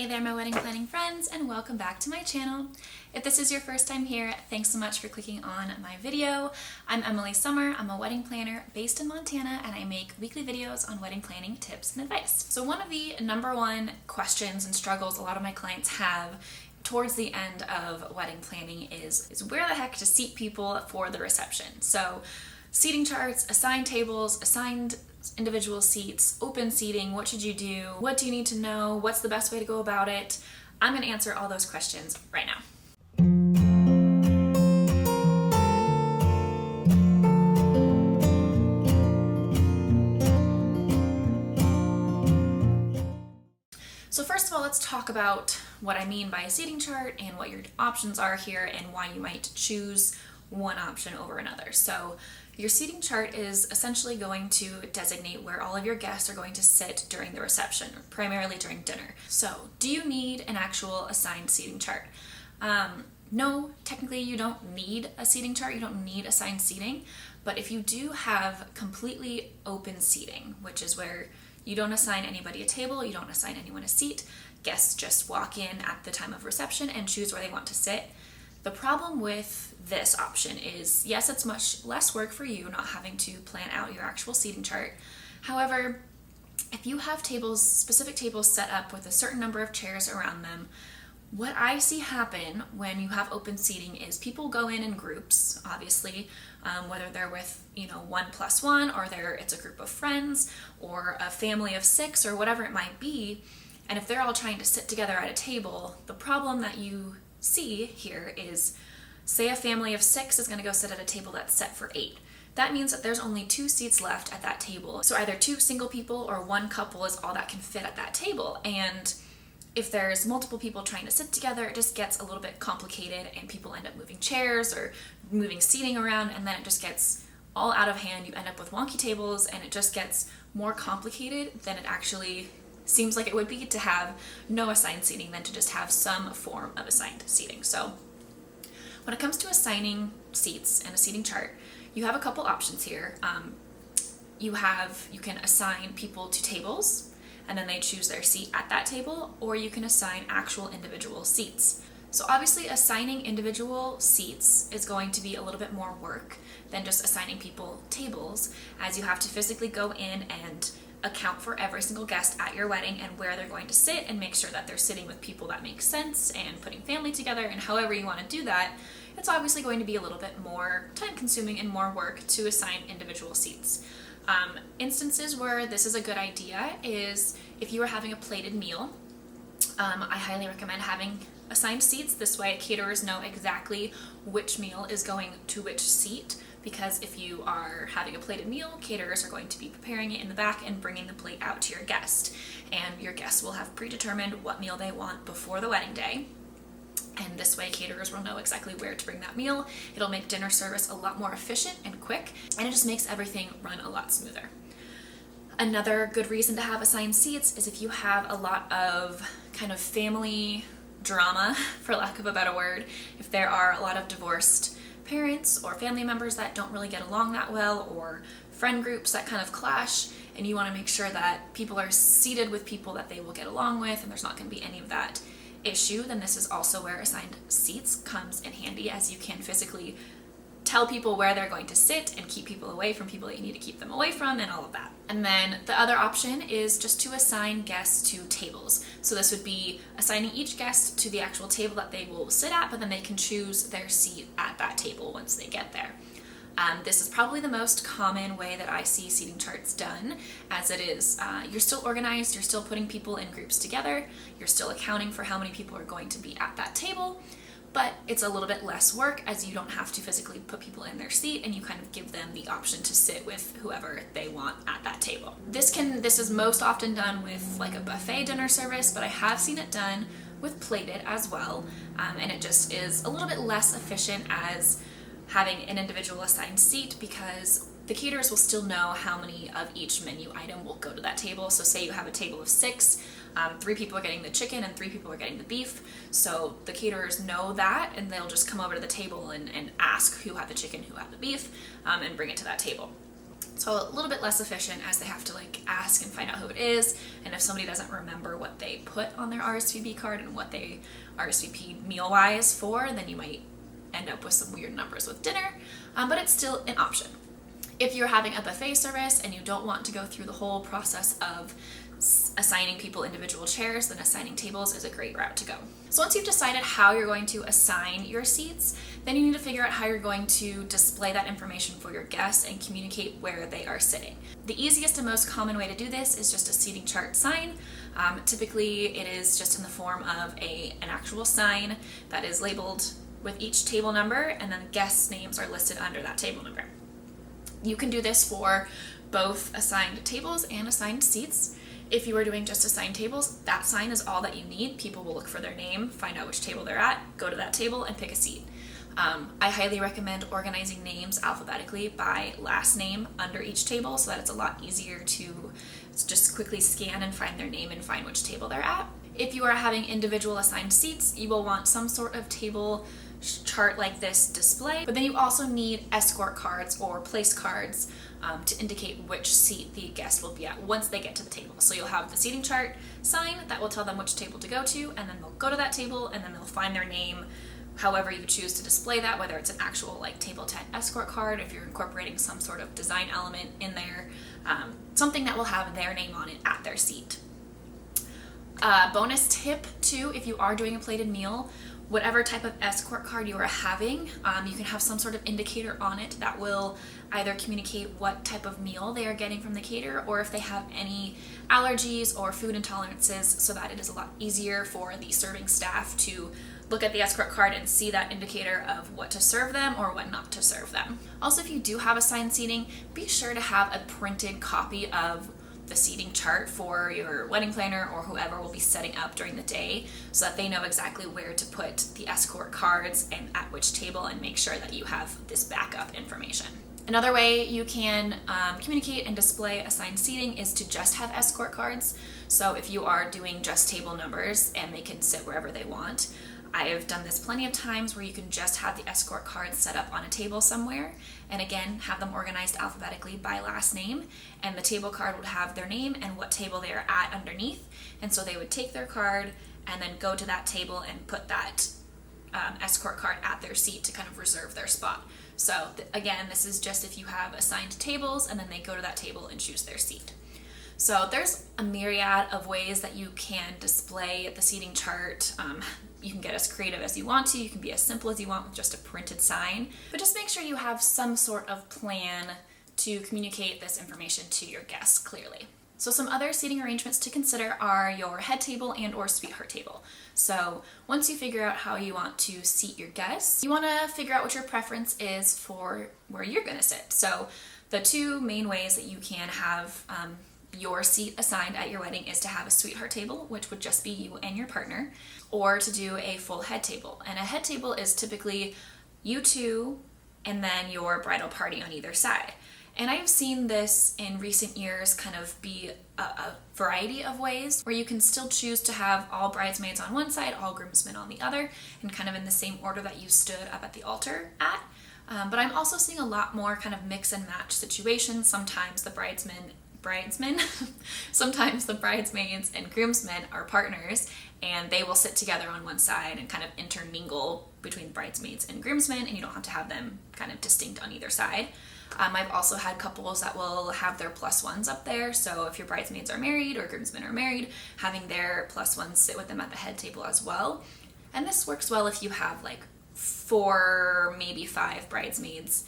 Hey there, my wedding planning friends, and welcome back to my channel. If this is your first time here, thanks so much for clicking on my video. I'm Emily Summer. I'm a wedding planner based in Montana, and I make weekly videos on wedding planning tips and advice. So one of the number one questions and struggles a lot of my clients have towards the end of wedding planning is where the heck to seat people for the reception. So seating charts, assigned tables, assigned individual seats, open seating, what should you do? What do you need to know? What's the best way to go about it? I'm going to answer all those questions right now. So first of all, let's talk about what I mean by a seating chart and what your options are here and why you might choose one option over another. So your seating chart is essentially going to designate where all of your guests are going to sit during the reception, primarily during dinner. So do you need an actual assigned seating chart? No, technically you don't need a seating chart, you don't need assigned seating, but if you do have completely open seating, which is where you don't assign anybody a table, you don't assign anyone a seat, guests just walk in at the time of reception and choose where they want to sit. The problem with this option is, yes, it's much less work for you not having to plan out your actual seating chart. However, if you have tables, specific tables set up with a certain number of chairs around them, what I see happen when you have open seating is people go in groups, obviously, whether they're with, 1+1 or it's a group of friends or a family of 6 or whatever it might be. And if they're all trying to sit together at a table, the problem that you see here is, say a family of 6 is going to go sit at a table that's set for 8. That means that there's only 2 seats left at that table. So either 2 single people or 1 couple is all that can fit at that table. And if there's multiple people trying to sit together, it just gets a little bit complicated and people end up moving chairs or moving seating around, and then it just gets all out of hand. You end up with wonky tables and it just gets more complicated than it actually seems like it would be to have no assigned seating than to just have some form of assigned seating. So when it comes to assigning seats and a seating chart, you have a couple options here. You can assign people to tables and then they choose their seat at that table, or you can assign actual individual seats. So obviously assigning individual seats is going to be a little bit more work than just assigning people tables, as you have to physically go in and account for every single guest at your wedding and where they're going to sit and make sure that they're sitting with people that make sense and putting family together, and however you want to do that, it's obviously going to be a little bit more time consuming and more work to assign individual seats. Instances where this is a good idea is if you are having a plated meal. I highly recommend having assigned seats. This way caterers know exactly which meal is going to which seat, because if you are having a plated meal, caterers are going to be preparing it in the back and bringing the plate out to your guest. And your guests will have predetermined what meal they want before the wedding day. And this way caterers will know exactly where to bring that meal. It'll make dinner service a lot more efficient and quick, and it just makes everything run a lot smoother. Another good reason to have assigned seats is if you have a lot of kind of family drama, for lack of a better word, if there are a lot of divorced parents or family members that don't really get along that well, or friend groups that kind of clash, and you want to make sure that people are seated with people that they will get along with and there's not going to be any of that issue, then this is also where assigned seats comes in handy, as you can physically tell people where they're going to sit and keep people away from people that you need to keep them away from and all of that. And then the other option is just to assign guests to tables. So this would be assigning each guest to the actual table that they will sit at, but then they can choose their seat at that table once they get there. This is probably the most common way that I see seating charts done, as it is, you're still organized, you're still putting people in groups together, you're still accounting for how many people are going to be at that table, but it's a little bit less work as you don't have to physically put people in their seat, and you kind of give them the option to sit with whoever they want at that table. This is most often done with like a buffet dinner service, but I have seen it done with plated as well, and it just is a little bit less efficient as having an individual assigned seat, because the caterers will still know how many of each menu item will go to that table. So say you have a table of 6, 3 people are getting the chicken and 3 people are getting the beef. So the caterers know that, and they'll just come over to the table and ask who had the chicken, who had the beef, and bring it to that table. So a little bit less efficient, as they have to like ask and find out who it is, and if somebody doesn't remember what they put on their RSVP card and what they RSVP meal-wise for, then you might end up with some weird numbers with dinner, but it's still an option. If you're having a buffet service and you don't want to go through the whole process of assigning people individual chairs, then assigning tables is a great route to go. So once you've decided how you're going to assign your seats, then you need to figure out how you're going to display that information for your guests and communicate where they are sitting. The easiest and most common way to do this is just a seating chart sign. Typically it is just in the form of an actual sign that is labeled with each table number, and then guests' names are listed under that table number. You can do this for both assigned tables and assigned seats. If you are doing just assigned tables, that sign is all that you need. People will look for their name, find out which table they're at, go to that table and pick a seat. I highly recommend organizing names alphabetically by last name under each table, so that it's a lot easier to just quickly scan and find their name and find which table they're at. If you are having individual assigned seats, you will want some sort of table chart like this display, but then you also need escort cards or place cards to indicate which seat the guest will be at once they get to the table. So you'll have the seating chart sign that will tell them which table to go to, and then they'll go to that table and then they'll find their name however you choose to display that, whether it's an actual like table tent escort card, if you're incorporating some sort of design element in there, something that will have their name on it at their seat. Bonus tip too, if you are doing a plated meal, whatever type of escort card you are having, you can have some sort of indicator on it that will either communicate what type of meal they are getting from the caterer, or if they have any allergies or food intolerances, so that it is a lot easier for the serving staff to look at the escort card and see that indicator of what to serve them or what not to serve them. Also, if you do have assigned seating, be sure to have a printed copy of the seating chart for your wedding planner or whoever will be setting up during the day, so that they know exactly where to put the escort cards and at which table, and make sure that you have this backup information. Another way you can communicate and display assigned seating is to just have escort cards. So if you are doing just table numbers and they can sit wherever they want, I have done this plenty of times where you can just have the escort cards set up on a table somewhere, and again, have them organized alphabetically by last name, and the table card would have their name and what table they are at underneath, and so they would take their card and then go to that table and put that escort card at their seat to kind of reserve their spot. So again, this is just if you have assigned tables and then they go to that table and choose their seat. So there's a myriad of ways that you can display the seating chart. You can get as creative as you want to. You can be as simple as you want with just a printed sign. But just make sure you have some sort of plan to communicate this information to your guests clearly. So some other seating arrangements to consider are your head table and or sweetheart table. So once you figure out how you want to seat your guests, you want to figure out what your preference is for where you're going to sit. So the two main ways that you can have your seat assigned at your wedding is to have a sweetheart table, which would just be you and your partner, or to do a full head table. And a head table is typically you two and then your bridal party on either side. And I've seen this in recent years kind of be a variety of ways, where you can still choose to have all bridesmaids on one side, all groomsmen on the other, and kind of in the same order that you stood up at the altar at. But I'm also seeing a lot more kind of mix and match situations. Sometimes the sometimes the bridesmaids and groomsmen are partners, and they will sit together on one side and kind of intermingle between bridesmaids and groomsmen, and you don't have to have them kind of distinct on either side. I've also had couples that will have their plus ones up there, so if your bridesmaids are married or groomsmen are married, having their plus ones sit with them at the head table as well. And this works well if you have like 4, maybe 5 bridesmaids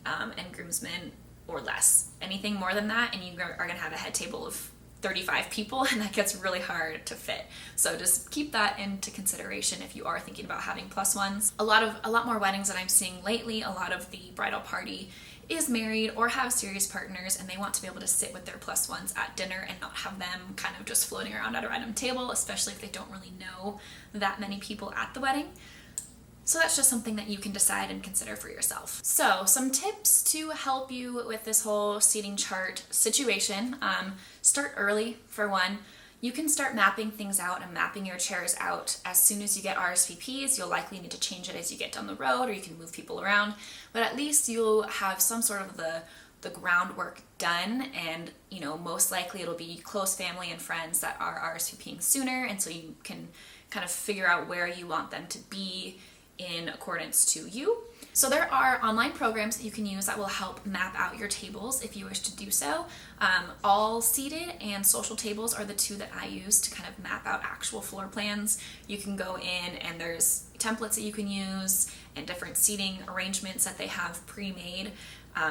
and groomsmen or less. Anything more than that and you are going to have a head table of 35 people, and that gets really hard to fit. So just keep that into consideration if you are thinking about having plus ones. A lot more weddings that I'm seeing lately, a lot of the bridal party is married or have serious partners, and they want to be able to sit with their plus ones at dinner and not have them kind of just floating around at a random table, especially if they don't really know that many people at the wedding. So that's just something that you can decide and consider for yourself. So some tips to help you with this whole seating chart situation. Start early, for one. You can start mapping things out and mapping your chairs out as soon as you get RSVPs. You'll likely need to change it as you get down the road, or you can move people around, but at least you'll have some sort of the the groundwork done, and most likely it'll be close family and friends that are RSVPing sooner, and so you can kind of figure out where you want them to be in accordance to you. So there are online programs that you can use that will help map out your tables if you wish to do so. All seated and social tables are the two that I use to kind of map out actual floor plans. You can go in and there's templates that you can use and different seating arrangements that they have pre-made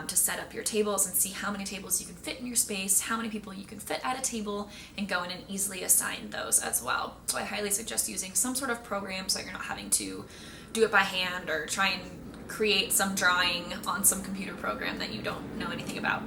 to set up your tables and see how many tables you can fit in your space, how many people you can fit at a table, and go in and easily assign those as well. So I highly suggest using some sort of program so that you're not having to do it by hand or try and create some drawing on some computer program that you don't know anything about.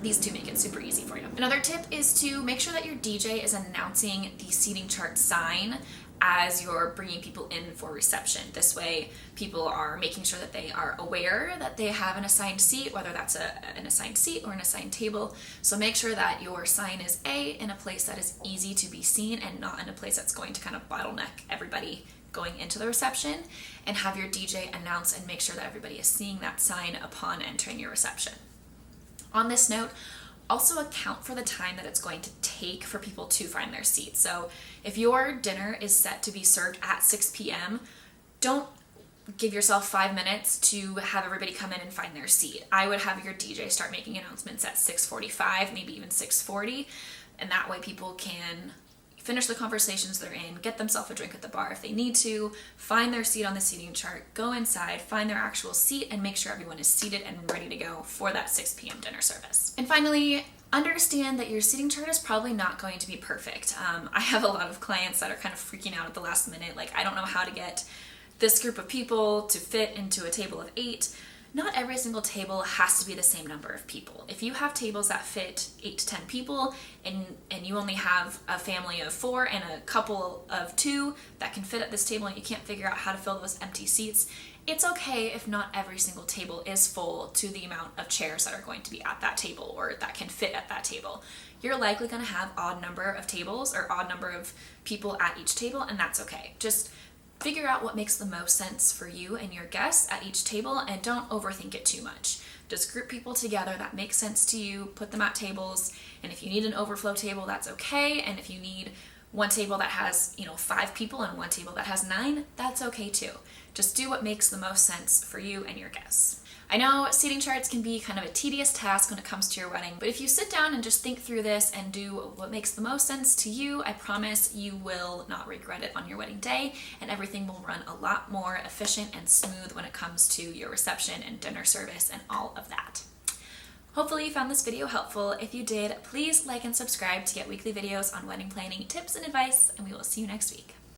These two make it super easy for you. Another tip is to make sure that your DJ is announcing the seating chart sign as you're bringing people in for reception. This way, people are making sure that they are aware that they have an assigned seat, whether that's an assigned seat or an assigned table. So make sure that your sign is in a place that is easy to be seen and not in a place that's going to kind of bottleneck everybody going into the reception, and have your DJ announce and make sure that everybody is seeing that sign upon entering your reception. On this note, also account for the time that it's going to take for people to find their seat. So if your dinner is set to be served at 6 p.m., don't give yourself 5 minutes to have everybody come in and find their seat. I would have your DJ start making announcements at 6:45, maybe even 6:40, and that way people can finish the conversations they're in, get themselves a drink at the bar if they need to, find their seat on the seating chart, go inside, find their actual seat, and make sure everyone is seated and ready to go for that 6 p.m. dinner service. And finally, understand that your seating chart is probably not going to be perfect. I have a lot of clients that are kind of freaking out at the last minute, like, I don't know how to get this group of people to fit into a table of 8. Not every single table has to be the same number of people. If you have tables that fit 8 to 10 people and you only have a family of 4 and a couple of 2 that can fit at this table and you can't figure out how to fill those empty seats, it's okay if not every single table is full to the amount of chairs that are going to be at that table or that can fit at that table. You're likely going to have odd number of tables or odd number of people at each table, and that's okay. Just figure out what makes the most sense for you and your guests at each table, and don't overthink it too much. Just group people together that make sense to you, put them at tables, and if you need an overflow table, that's okay. And if you need one table that has 5 people and one table that has 9, that's okay too. Just do what makes the most sense for you and your guests. I know seating charts can be kind of a tedious task when it comes to your wedding, but if you sit down and just think through this and do what makes the most sense to you, I promise you will not regret it on your wedding day, and everything will run a lot more efficient and smooth when it comes to your reception and dinner service and all of that. Hopefully you found this video helpful. If you did, please like and subscribe to get weekly videos on wedding planning tips and advice, and we will see you next week.